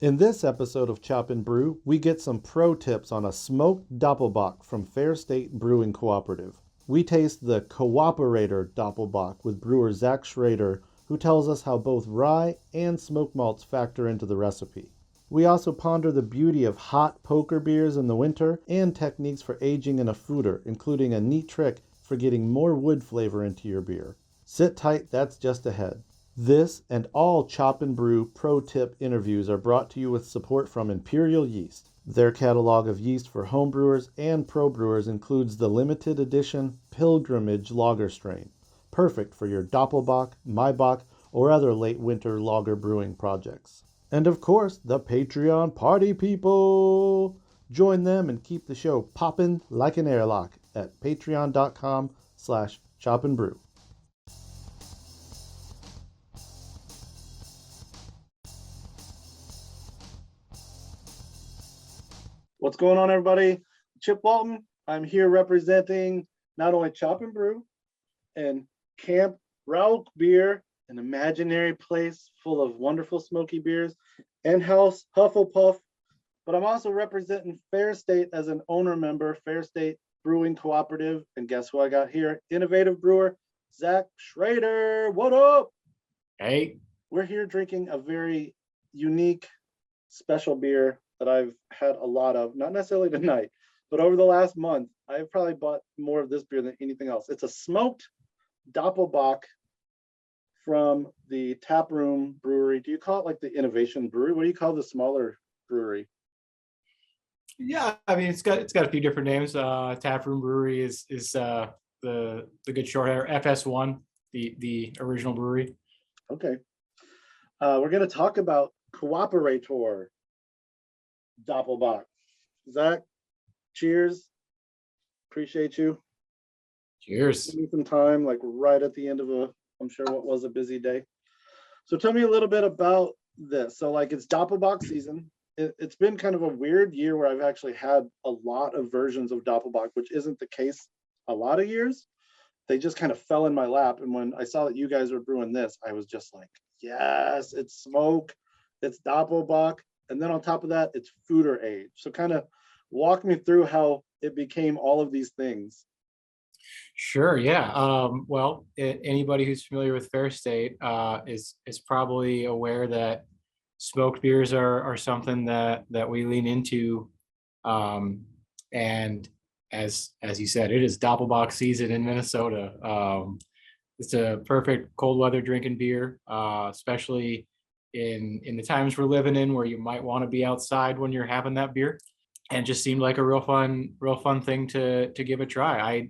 In this episode of Chop Brew, we get some pro tips on a smoked Doppelbock from Fair State Brewing Cooperative. We taste the Cooperator Doppelbock with brewer Zach Schroeder, who tells us how both rye and smoked malts factor into the recipe. We also ponder the beauty of hot poker beers in the winter and techniques for aging in a foeder, including a neat trick for getting more wood flavor into your beer. Sit tight, that's just ahead. This and all Chop and Brew pro tip interviews are brought to you with support from Imperial Yeast. Their catalog of yeast for homebrewers and pro brewers includes the limited edition Pilgrimage Lager strain, perfect for your Doppelbock, Maibock, or other late winter lager brewing projects. And of course, the Patreon party people! Join them and keep the show poppin' like an airlock at patreon.com/chopandbrew. What's going on, everybody? Chip Walton. I'm here representing not only Chop and Brew and Camp Rauch Beer, an imaginary place full of wonderful smoky beers, and House Hufflepuff, but I'm also representing Fair State as an owner member, Fair State Brewing Cooperative. And guess who I got here? Innovative Brewer Zach Schroeder. What up? Hey. We're here drinking a very unique, special beer that I've had a lot of, not necessarily tonight, but over the last month. I've probably bought more of this beer than anything else. It's a smoked Doppelbock from the Taproom Brewery. Do you call it like the Innovation Brewery? What do you call the smaller brewery? Yeah, I mean it's got a few different names. Taproom Brewery is the good short hair. FS1, the original brewery. Okay. We're gonna talk about Cooperator Doppelbock. Zach, cheers. Appreciate you. Cheers. Give me some time, like right at the end of I'm sure what was a busy day. So tell me a little bit about this. So like it's Doppelbock season. It's been kind of a weird year where I've actually had a lot of versions of Doppelbock, which isn't the case a lot of years. They just kind of fell in my lap. And when I saw that you guys were brewing this, I was just like, yes, it's smoke, it's Doppelbock. And then on top of that, it's foeder age. So kind of walk me through how it became all of these things. Sure. Yeah. Well, anybody who's familiar with Fair State is probably aware that smoked beers are something that we lean into, and as you said, it is Doppelbock season in Minnesota. It's a perfect cold weather drinking beer, especially in the times we're living in, where you might want to be outside when you're having that beer, and just seemed like a real fun thing to give a try.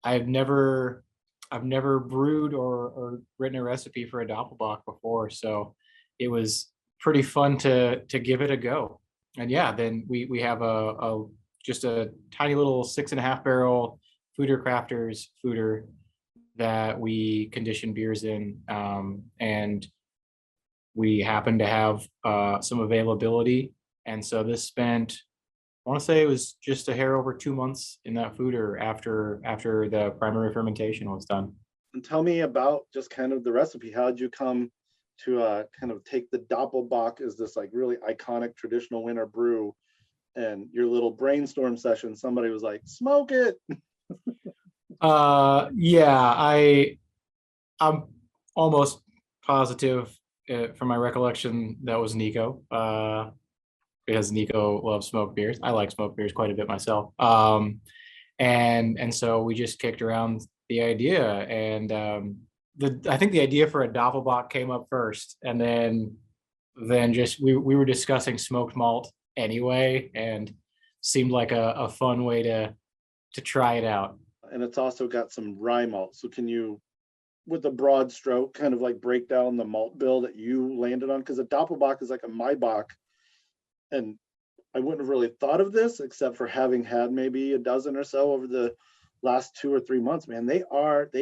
I've never brewed or written a recipe for a Doppelbock before, so it was pretty fun to give it a go. And yeah, then we have a just a tiny little 6.5 barrel Foeder Crafters foeder that we condition beers in, and we happen to have some availability, and so this spent, I want to say it was just a hair over 2 months in that foeder after the primary fermentation was done. And tell me about just kind of the recipe. How did you come to kind of take the Doppelbock as this like really iconic traditional winter brew, and your little brainstorm session, somebody was like, smoke it. Yeah, I'm almost positive, from my recollection, that was Nico. Because Nico loves smoked beers. I like smoked beers quite a bit myself. And so we just kicked around the idea, and I think the idea for a Doppelbock came up first, and then just we were discussing smoked malt anyway, and seemed like a fun way to try it out. And it's also got some rye malt. So can you, with a broad stroke, kind of like break down the malt bill that you landed on? Because a Doppelbock is like a Maibock. And I wouldn't have really thought of this except for having had maybe a dozen or so over the last 2 or 3 months, man. They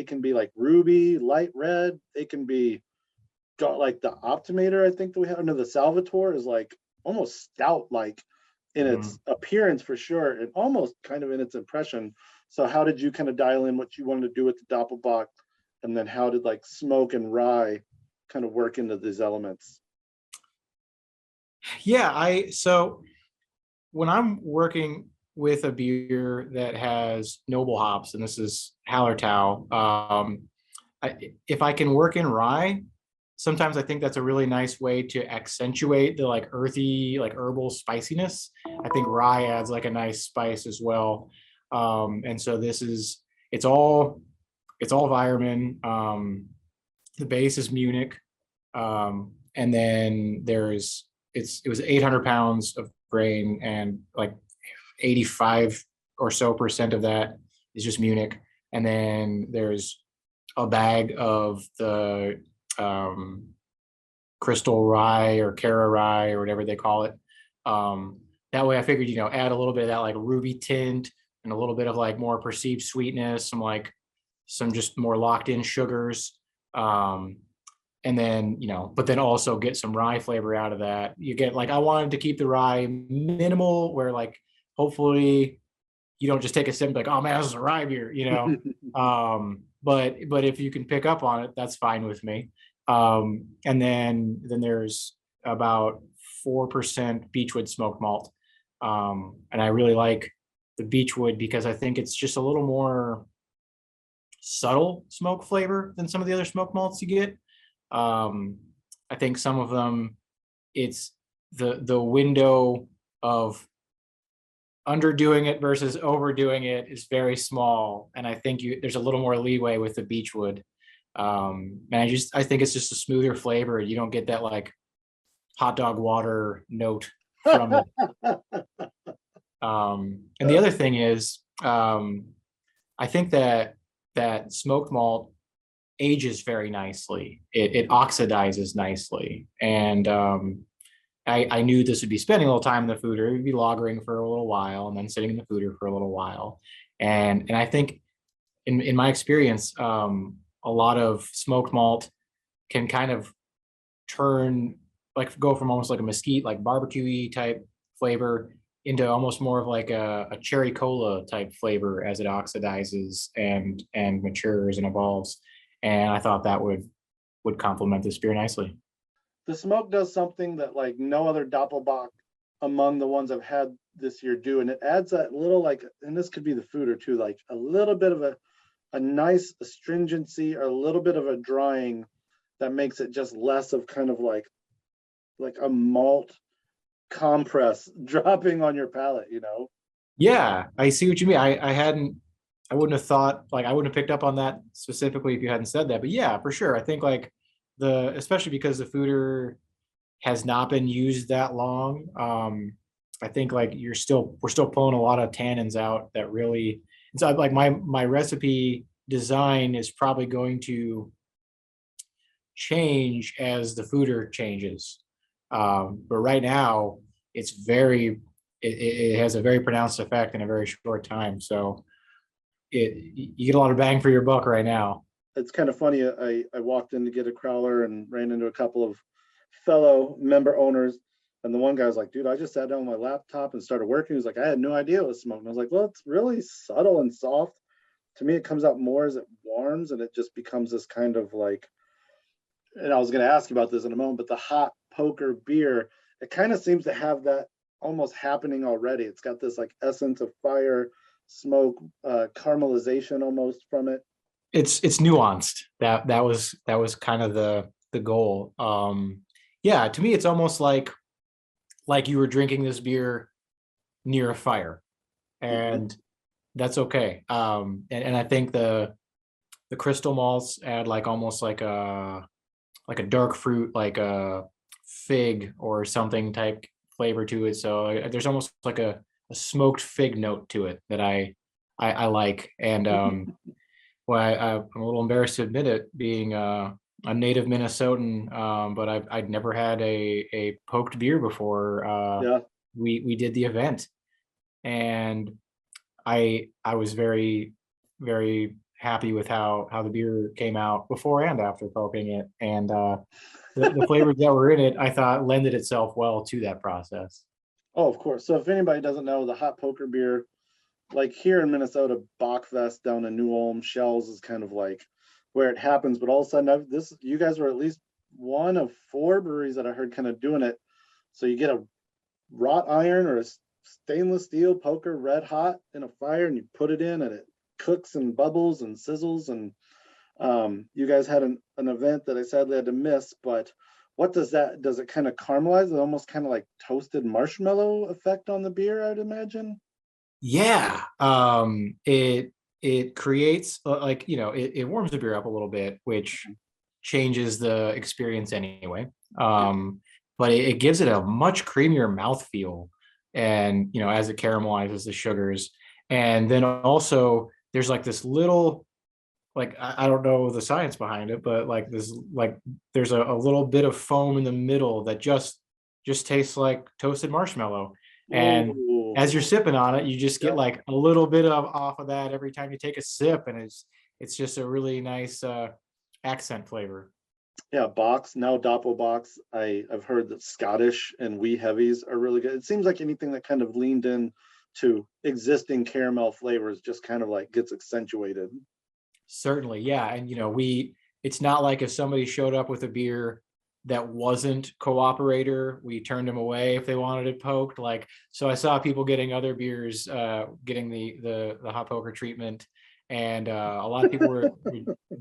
can be like ruby, light red. They can be got like the Optimator, I think that we have. No, the Salvatore is like almost stout like in its appearance for sure, and almost kind of in its impression. So how did you kind of dial in what you wanted to do with the Doppelbock? And then how did like smoke and rye kind of work into these elements? Yeah, so when I'm working with a beer that has noble hops, and this is Hallertau, if I can work in rye, sometimes I think that's a really nice way to accentuate the like earthy, like herbal spiciness. I think rye adds like a nice spice as well. And so it's all it's all Weirmann. The base is Munich, and then it was 800 pounds of grain, and like 85 or so percent of that is just Munich, and then there's a bag of the crystal rye or Cara rye or whatever they call it. That way I figured, add a little bit of that like ruby tint and a little bit of like more perceived sweetness, some just more locked in sugars. Um, and then, but then also get some rye flavor out of that. You get like, I wanted to keep the rye minimal where like, hopefully you don't just take a sip and be like, oh man, this is a rye beer. But if you can pick up on it, that's fine with me. And then there's about 4% beechwood smoked malt. And I really like the beechwood because I think it's just a little more subtle smoke flavor than some of the other smoked malts you get. I think some of them, it's the window of underdoing it versus overdoing it is very small, and I think there's a little more leeway with the beechwood. And I think it's just a smoother flavor. You don't get that like hot dog water note from it. And the other thing is, I think that smoked malt ages very nicely. It oxidizes nicely, and I knew this would be spending a little time in the foeder. It would be lagering for a little while and then sitting in the foeder for a little while. And I think in my experience, a lot of smoked malt can kind of go from almost like a mesquite, like barbecue type flavor into almost more of like a cherry cola type flavor as it oxidizes and matures and evolves. And I thought that would complement this beer nicely. The smoke does something that like no other Doppelbock among the ones I've had this year do, and it adds that little like, and this could be the food or two, like a little bit of a nice astringency or a little bit of a drying that makes it just less of kind of like a malt compress dropping on your palate. Yeah, I see what you mean. I wouldn't have thought, like, I wouldn't have picked up on that specifically if you hadn't said that. But yeah, for sure. I think like especially because the foeder has not been used that long. I think like we're still pulling a lot of tannins out that really, so like my recipe design is probably going to change as the foeder changes. But right now it has a very pronounced effect in a very short time. So you get a lot of bang for your buck right now. It's kind of funny. I walked in to get a crowler and ran into a couple of fellow member owners. And the one guy was like, dude, I just sat down on my laptop and started working. He was like, I had no idea it was smoke. And I was like, well, it's really subtle and soft. To me, it comes out more as it warms, and it just becomes this kind of like, and I was going to ask you about this in a moment, but the hot poker beer, it kind of seems to have that almost happening already. It's got this like essence of fire, smoke, caramelization almost from it. It's nuanced. That was kind of the goal. Yeah, to me, it's almost like you were drinking this beer near a fire, and that's okay. And I think the crystal malts add like almost like a dark fruit, like a fig or something type flavor to it. So there's almost like a smoked fig note to it that I like. And well, I'm a little embarrassed to admit it, being a native Minnesotan, but I'd never had a poked beer before. Yeah. We did the event, and I was very, very happy with how the beer came out before and after poking it, and the flavors that were in it, I thought lended itself well to that process. Oh, of course. So if anybody doesn't know, the hot poker beer, like here in Minnesota, Bachfest down in New Ulm, Shells is kind of like where it happens. But all of a sudden, you guys were at least one of four breweries that I heard kind of doing it So you get a wrought iron or a stainless steel poker red hot in a fire, and you put it in, and it cooks and bubbles and sizzles. And you guys had an event that I sadly had to miss, but what does it kind of caramelize? It almost kind of like toasted marshmallow effect on the beer, I'd imagine. Yeah. It creates like, it warms the beer up a little bit, which changes the experience anyway. But it gives it a much creamier mouthfeel, and as it caramelizes the sugars. And then also there's like this little, like, I don't know the science behind it, but like this, like there's a little bit of foam in the middle that just tastes like toasted marshmallow. And Ooh. as you're sipping on it, you just get Yeah. like a little bit of off of that every time you take a sip, and it's just a really nice accent flavor. Yeah, box, now Doppelbocks. I've heard that Scottish and wee heavies are really good. It seems like anything that kind of leaned in to existing caramel flavors just kind of like gets accentuated. Certainly, yeah. And it's not like if somebody showed up with a beer that wasn't Cooperator, we turned them away if they wanted it poked. Like, so I saw people getting other beers, getting the hot poker treatment, and a lot of people were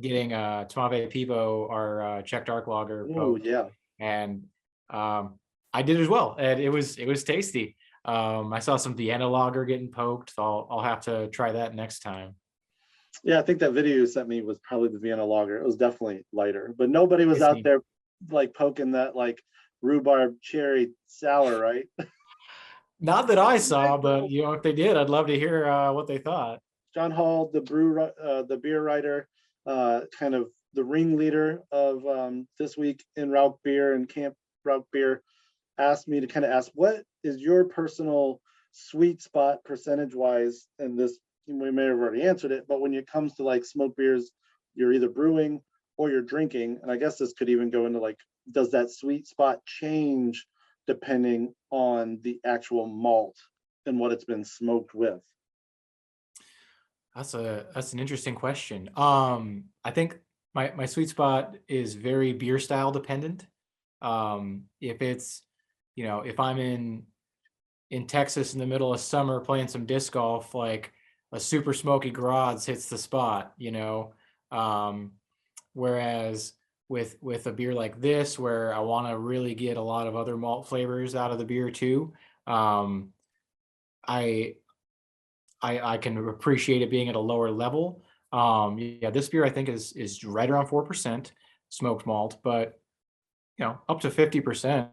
getting Tmave Pivo, our Czech dark lager, Oh poked. yeah. And I did as well, and it was tasty. I saw some Vienna lager getting poked, so I'll have to try that next time. Yeah, I think that video you sent me was probably the Vienna lager. It was definitely lighter, but nobody was It's out neat. there like poking that like rhubarb cherry sour, right? Not that I saw, but if they did, I'd love to hear what they thought. John Hall, the beer writer, kind of the ringleader of this week in Rauk Beer and Camp Rauk Beer, asked me to kind of ask, what is your personal sweet spot percentage wise? And this, we may have already answered it, but when it comes to like smoke beers, you're either brewing or you're drinking. And I guess this could even go into like, does that sweet spot change depending on the actual malt and what it's been smoked with? That's an interesting question. I think my sweet spot is very beer style dependent. If it's, if I'm in Texas in the middle of summer playing some disc golf, like a super smoky Graz hits the spot, whereas with a beer like this, where I want to really get a lot of other malt flavors out of the beer too, I I can appreciate it being at a lower level. Yeah, this beer I think is right around 4% smoked malt, but up to 50%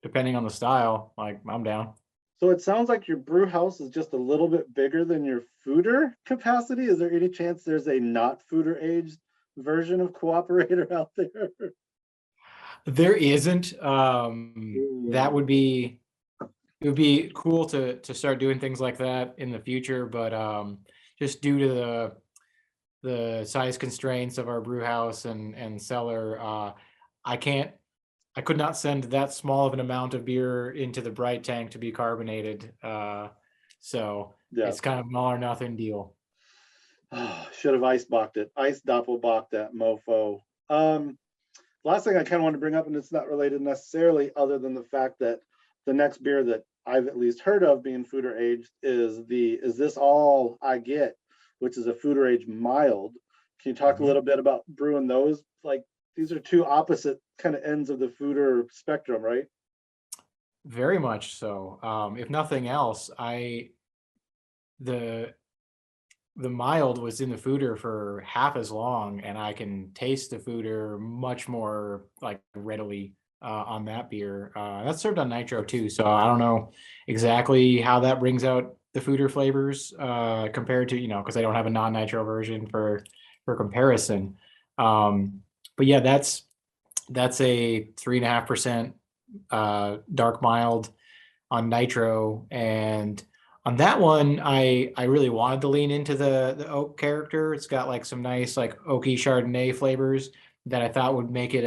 depending on the style. Like, I'm down. So it sounds like your brew house is just a little bit bigger than your foeder capacity. Is there any chance there's a not foeder aged version of Cooperator out there? There isn't. That Ooh. would be it would be cool to start doing things like that in the future, but just due to the size constraints of our brew house and cellar, I could not send that small of an amount of beer into the bright tank to be carbonated. So Yeah. it's kind of an all or nothing deal. Oh, should have ice bocked it. Ice doppelbock that mofo. Last thing I kind of want to bring up, and it's not related necessarily, other than the fact that the next beer that I've at least heard of being foeder aged is this all I get, which is a foeder aged mild. Can you talk a little bit about brewing those? Like, these are two opposite kind of ends of the foeder spectrum, right? Very much so. If nothing else, the the mild was in the foeder for half as long, and I can taste the foeder much more like readily on that beer. That's served on nitro too, so I don't know exactly how that brings out the foeder flavors compared to because I don't have a non-nitro version for comparison. But yeah, that's a 3.5% dark mild on nitro, and on that one I really wanted to lean into the oak character. It's got like some nice like oaky Chardonnay flavors that I thought would make it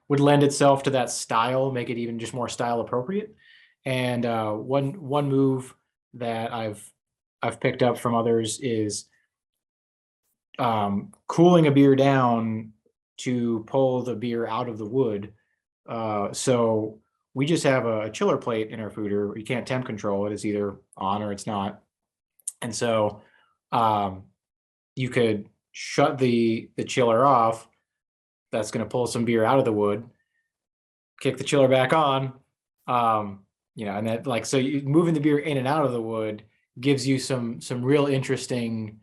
would lend itself to that style, make it even just more style appropriate. And one move that I've picked up from others is cooling a beer down to pull the beer out of the wood. So we just have a chiller plate in our foeder. You can't temp control it. It's either on or it's not. And so you could shut the chiller off. That's going to pull some beer out of the wood, kick the chiller back on. And that, like, so you moving the beer in and out of the wood gives you some real interesting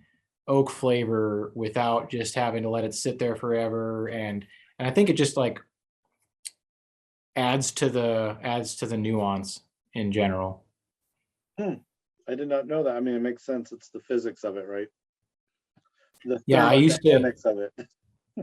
oak flavor without just having to let it sit there forever. And I think it just like adds to the nuance in general. I did not know that. I mean, it makes sense. It's the physics of it, right? I used to. Of it.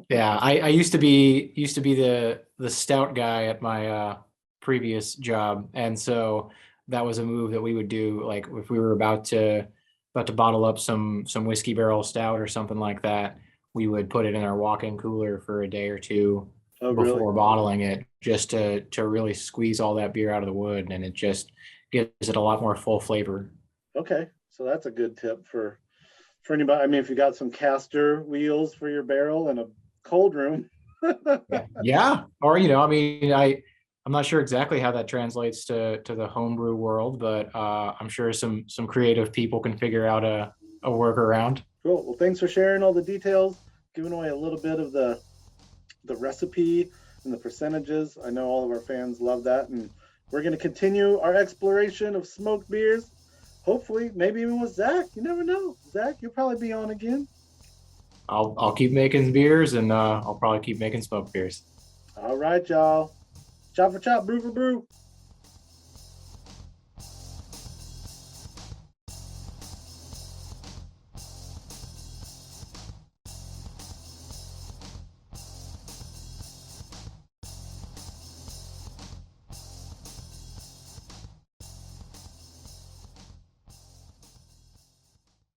Yeah, I used to be the stout guy at my previous job, and so that was a move that we would do. Like if we were about to bottle up some whiskey barrel stout or something like that, we would put it in our walk-in cooler for a day or two before bottling it, just to really squeeze all that beer out of the wood, and it just gives it a lot more full flavor. Okay, so that's a good tip for anybody. I mean, if you got some caster wheels for your barrel and a cold room. Yeah. Or, I mean, I'm not sure exactly how that translates to the homebrew world, but I'm sure some creative people can figure out a workaround. Cool. Well, thanks for sharing all the details, giving away a little bit of the recipe and the percentages. I know all of our fans love that, and we're going to continue our exploration of smoked beers. Hopefully, maybe even with Zach. You never know. Zach, you'll probably be on again. I'll keep making beers, and I'll probably keep making smoked beers. All right, y'all. Chop for chop, brew for brew.